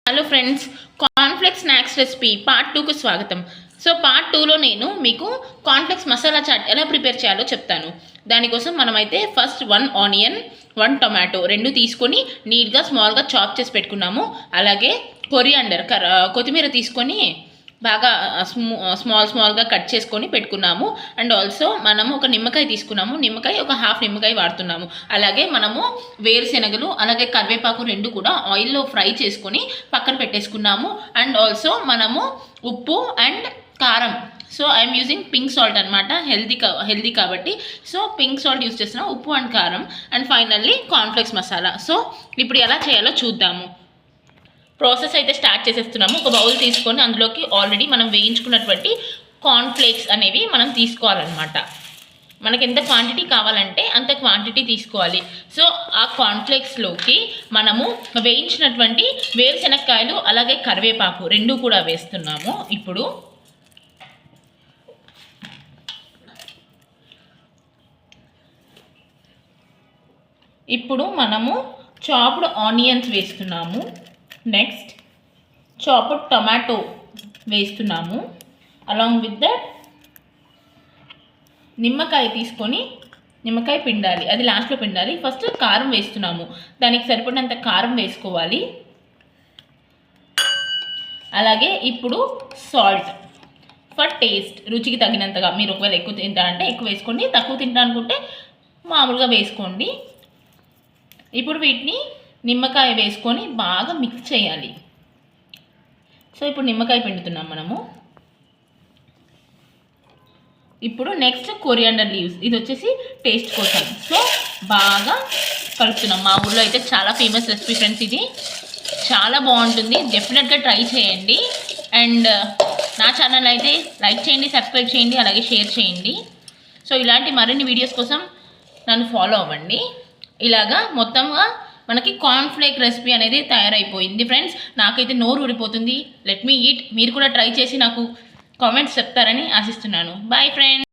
Hello friends, cornflakes snacks recipe part 2కు స్వాగతం. So part 2లో నేను మీకు కార్న్ఫ్లెక్స్ మసాలా చాట్ ఎలా ప్రిపేర్ చేయాలో చెప్తాను. దానికోసం మనమైతే ఫస్ట్ 1 ఆనియన్ 1 టొమాటో రెండు తీసుకొని నీట్గా స్మాల్గా చాప్ చేసి పెట్టుకున్నాము. అలాగే కొరియాండర్ కొత్తిమీర తీసుకొని బాగా స్మాల్గా కట్ చేసుకొని పెట్టుకున్నాము. అండ్ ఆల్సో మనము ఒక నిమ్మకాయ తీసుకున్నాము, నిమ్మకాయ ఒక హాఫ్ నిమ్మకాయ వాడుతున్నాము. అలాగే మనము వేరుశెనగలు అలాగే కరివేపాకు రెండు కూడా ఆయిల్లో ఫ్రై చేసుకొని పక్కన పెట్టేసుకున్నాము. అండ్ ఆల్సో మనము ఉప్పు అండ్ కారం, so I'm using pink salt అనమాట, హెల్దీ కాబట్టి సో పింక్ సాల్ట్ యూజ్ చేస్తున్నాం, ఉప్పు అండ్ కారం. And finally cornflakes masala. So ఇప్పుడు ఎలా చేయాలో చూద్దాము. ప్రాసెస్ అయితే స్టార్ట్ చేసేస్తున్నాము. ఒక బౌల్ తీసుకొని అందులోకి ఆల్రెడీ మనం వేయించుకున్నటువంటి కార్న్ఫ్లేక్స్ అనేవి మనం తీసుకోవాలన్నమాట. మనకి ఎంత క్వాంటిటీ కావాలంటే అంత క్వాంటిటీ తీసుకోవాలి. సో ఆ కార్న్ఫ్లేక్స్లోకి మనము వేయించినటువంటి వేరుశెనక్కాయలు అలాగే కరివేపాకు రెండు కూడా వేస్తున్నాము. ఇప్పుడు మనము చాప్డ్ ఆనియన్స్ వేస్తున్నాము. నెక్స్ట్ చాప్డ్ టొమాటో వేస్తున్నాము. అలాంగ్ విత్ దట్ నిమ్మకాయ తీసుకొని నిమ్మకాయ పిండాలి, అది లాస్ట్లో పిండాలి. ఫస్ట్ కారం వేస్తున్నాము, దానికి సరిపడినంత కారం వేసుకోవాలి. అలాగే ఇప్పుడు సాల్ట్ ఫర్ టేస్ట్, రుచికి తగినంతగా. మీరు ఒకవేళ ఎక్కువ తింటారంటే ఎక్కువ వేసుకోండి, తక్కువ తింటా అనుకుంటే మామూలుగా వేసుకోండి. ఇప్పుడు వీటిని నిమ్మకాయ వేసుకొని బాగా మిక్స్ చేయాలి. సో ఇప్పుడు నిమ్మకాయ పిండుతున్నాం మనము. ఇప్పుడు నెక్స్ట్ కొరియాండర్ లీవ్స్, ఇది వచ్చేసి టేస్ట్ కోసం. సో బాగా కలుపుతున్నాం. మా ఊళ్ళో అయితే చాలా ఫేమస్ రెసిపీ ఫ్రెండ్స్, ఇది చాలా బాగుంటుంది, డెఫినెట్గా ట్రై చేయండి. అండ్ నా ఛానల్ అయితే లైక్ చేయండి, సబ్స్క్రైబ్ చేయండి, అలాగే షేర్ చేయండి. సో ఇలాంటి మరిన్ని వీడియోస్ కోసం నన్ను ఫాలో అవ్వండి. ఇలాగా మొత్తంగా మనకి కార్న్ఫ్లేక్ రెసిపీ అనేది తయారైపోయింది ఫ్రెండ్స్. నాకైతే నోరు ఊరిపోతుంది. Let me eat. మీరు కూడా ట్రై చేసి నాకు కామెంట్స్ చెప్తారని ఆశిస్తున్నాను. Bye friends.